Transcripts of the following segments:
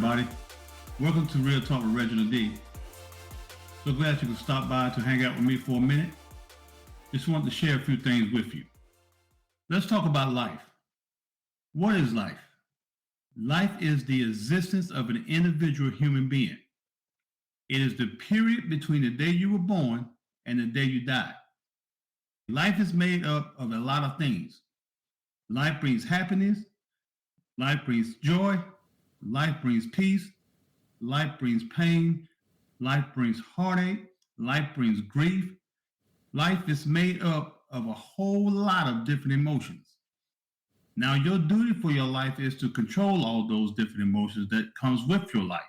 everybody. Welcome to Real Talk with Reginald D. So glad you could stop by to hang out with me for a minute. Just wanted to share a few things with you. Let's talk about life. What is life? Life is the existence of an individual human being. It is the period between the day you were born and the day you died. Life is made up of a lot of things. Life brings happiness. Life brings joy. Life brings peace. Life brings pain. Life brings heartache. Life brings grief. Life is made up of a whole lot of different emotions. Now, your duty for your life is to control all those different emotions that comes with your life.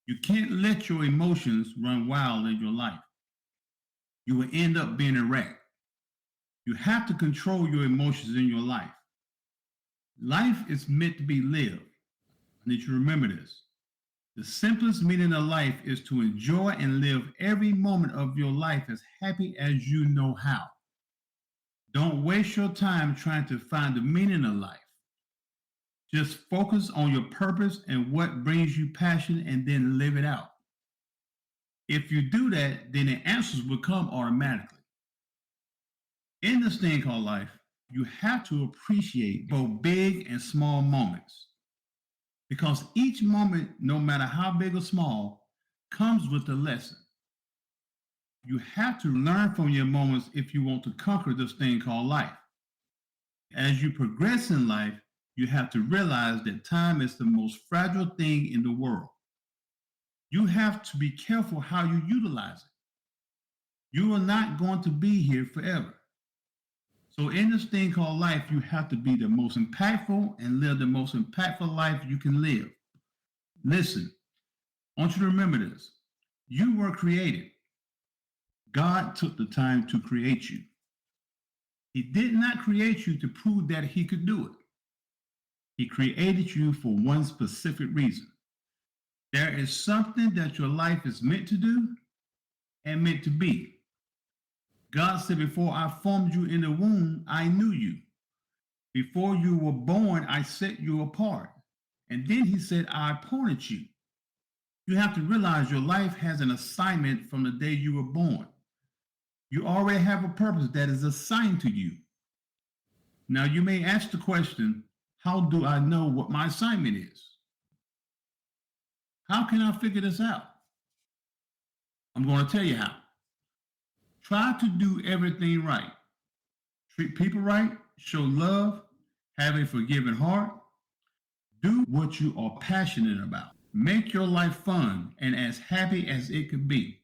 You can't let your emotions run wild in your life. You will end up being a wreck. You have to control your emotions in your life. Life is meant to be lived. I need you to remember this. The simplest meaning of life is to enjoy and live every moment of your life as happy as you know how. Don't waste your time trying to find the meaning of life. Just focus on your purpose and what brings you passion and then live it out. If you do that, then the answers will come automatically. In this thing called life, you have to appreciate both big and small moments. Because each moment, no matter how big or small, comes with a lesson. You have to learn from your moments if you want to conquer this thing called life. As you progress in life, you have to realize that time is the most fragile thing in the world. You have to be careful how you utilize it. You are not going to be here forever. So in this thing called life, you have to be the most impactful and live the most impactful life you can live. Listen, I want you to remember this. You were created. God took the time to create you. He did not create you to prove that he could do it. He created you for one specific reason. There is something that your life is meant to do and meant to be. God said, before I formed you in the womb, I knew you. Before you were born, I set you apart. And then he said, I appointed you. You have to realize your life has an assignment from the day you were born. You already have a purpose that is assigned to you. Now, you may ask the question, how do I know what my assignment is? How can I figure this out? I'm going to tell you how. Try to do everything right. Treat people right, show love, have a forgiving heart. Do what you are passionate about. Make your life fun and as happy as it could be.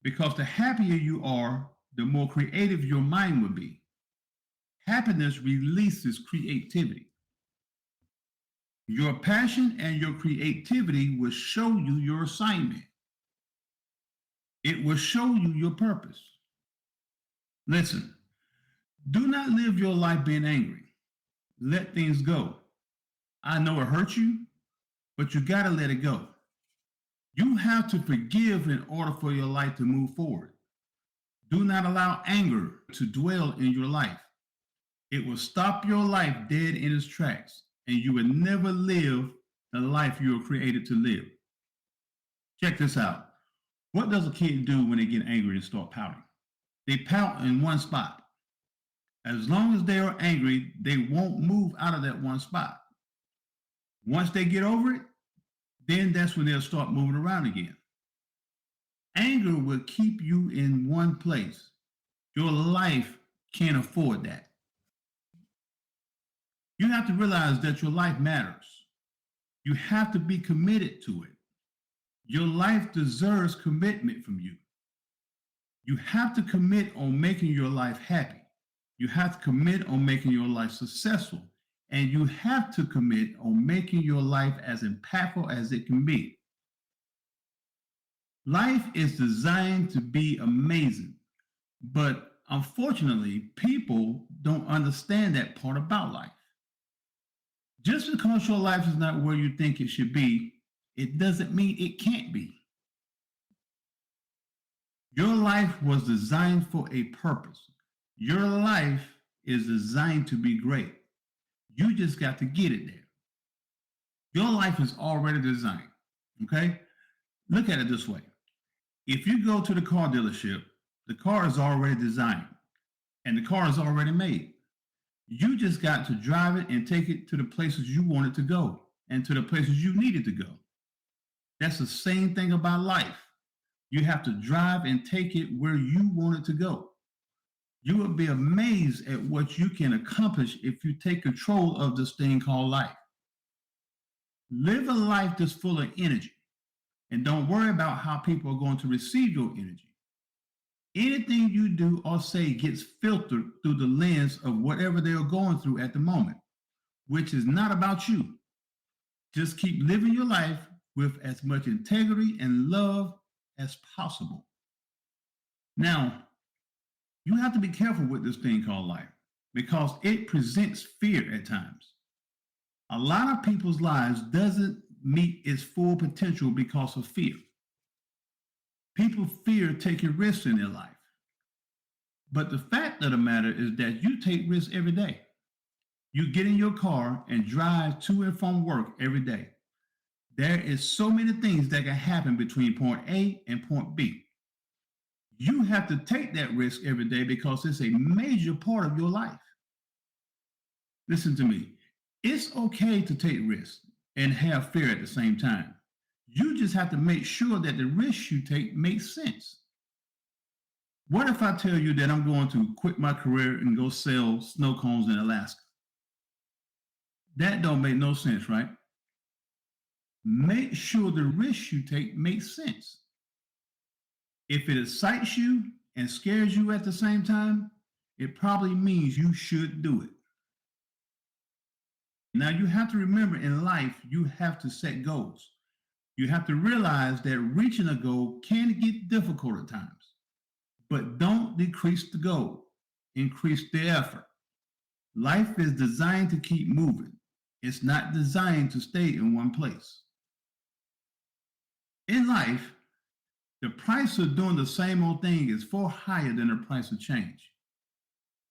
Because the happier you are, the more creative your mind will be. Happiness releases creativity. Your passion and your creativity will show you your assignment. It will show you your purpose. Listen, do not live your life being angry. Let things go. I know it hurts you, but you got to let it go. You have to forgive in order for your life to move forward. Do not allow anger to dwell in your life. It will stop your life dead in its tracks, and you will never live the life you were created to live. Check this out. What does a kid do when they get angry and start pouting? They pout in one spot. As long as they are angry, they won't move out of that one spot. Once they get over it, then that's when they'll start moving around again. Anger will keep you in one place. Your life can't afford that. You have to realize that your life matters. You have to be committed to it. Your life deserves commitment from you. You have to commit on making your life happy. You have to commit on making your life successful. And you have to commit on making your life as impactful as it can be. Life is designed to be amazing, but unfortunately, people don't understand that part about life. Just because your life is not where you think it should be, it doesn't mean it can't be. Your life was designed for a purpose. Your life is designed to be great. You just got to get it there. Your life is already designed, okay? Look at it this way. If you go to the car dealership, the car is already designed and the car is already made. You just got to drive it and take it to the places you want it to go and to the places you need it to go. That's the same thing about life. You have to drive and take it where you want it to go. You will be amazed at what you can accomplish if you take control of this thing called life. Live a life that's full of energy and don't worry about how people are going to receive your energy. Anything you do or say gets filtered through the lens of whatever they are going through at the moment, which is not about you. Just keep living your life with as much integrity and love as possible. Now, you have to be careful with this thing called life because it presents fear at times. A lot of people's lives doesn't meet its full potential because of fear. People fear taking risks in their life. But the fact of the matter is that you take risks every day. You get in your car and drive to and from work every day. There is so many things that can happen between point A and point B. You have to take that risk every day because it's a major part of your life. Listen to me. It's okay to take risks and have fear at the same time. You just have to make sure that the risks you take make sense. What if I tell you that I'm going to quit my career and go sell snow cones in Alaska? That don't make no sense, right? Make sure the risks you take make sense. If it excites you and scares you at the same time, it probably means you should do it. Now, you have to remember in life, you have to set goals. You have to realize that reaching a goal can get difficult at times, but don't decrease the goal, increase the effort. Life is designed to keep moving. It's not designed to stay in one place. In life, the price of doing the same old thing is far higher than the price of change.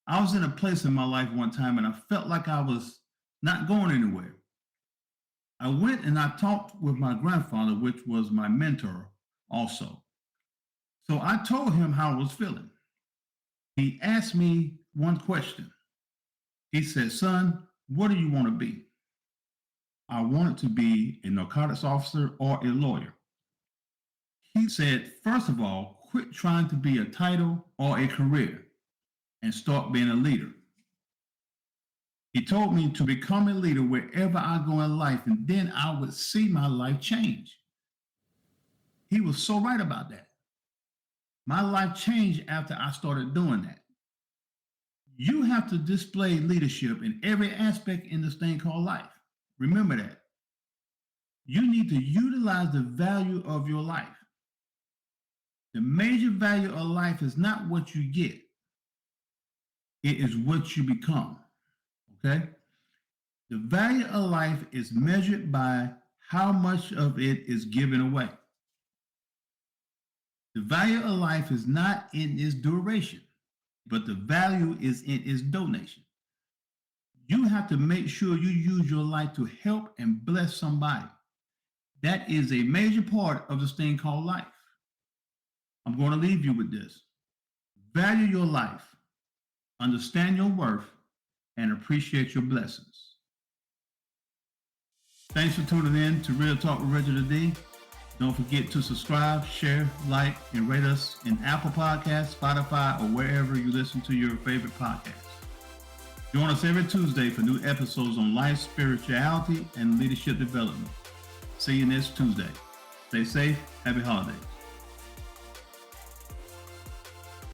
I was in a place in my life one time and I felt like I was not going anywhere. I went and I talked with my grandfather, which was my mentor also. So I told him how I was feeling. He asked me one question. He said, "Son, what do you want to be?" I wanted to be a narcotics officer or a lawyer. He said, "First of all, quit trying to be a title or a career and start being a leader." He told me to become a leader wherever I go in life, and then I would see my life change. He was so right about that. My life changed after I started doing that. You have to display leadership in every aspect in this thing called life. Remember that. You need to utilize the value of your life. The major value of life is not what you get. It is what you become. Okay? The value of life is measured by how much of it is given away. The value of life is not in its duration, but the value is in its donation. You have to make sure you use your life to help and bless somebody. That is a major part of this thing called life. I'm going to leave you with this. Value your life, understand your worth, and appreciate your blessings. Thanks for tuning in to Real Talk with Reginald D. Don't forget to subscribe, share, like, and rate us in Apple Podcasts, Spotify, or wherever you listen to your favorite podcasts. Join us every Tuesday for new episodes on life, spirituality, and leadership development. See you next Tuesday. Stay safe. Happy holidays.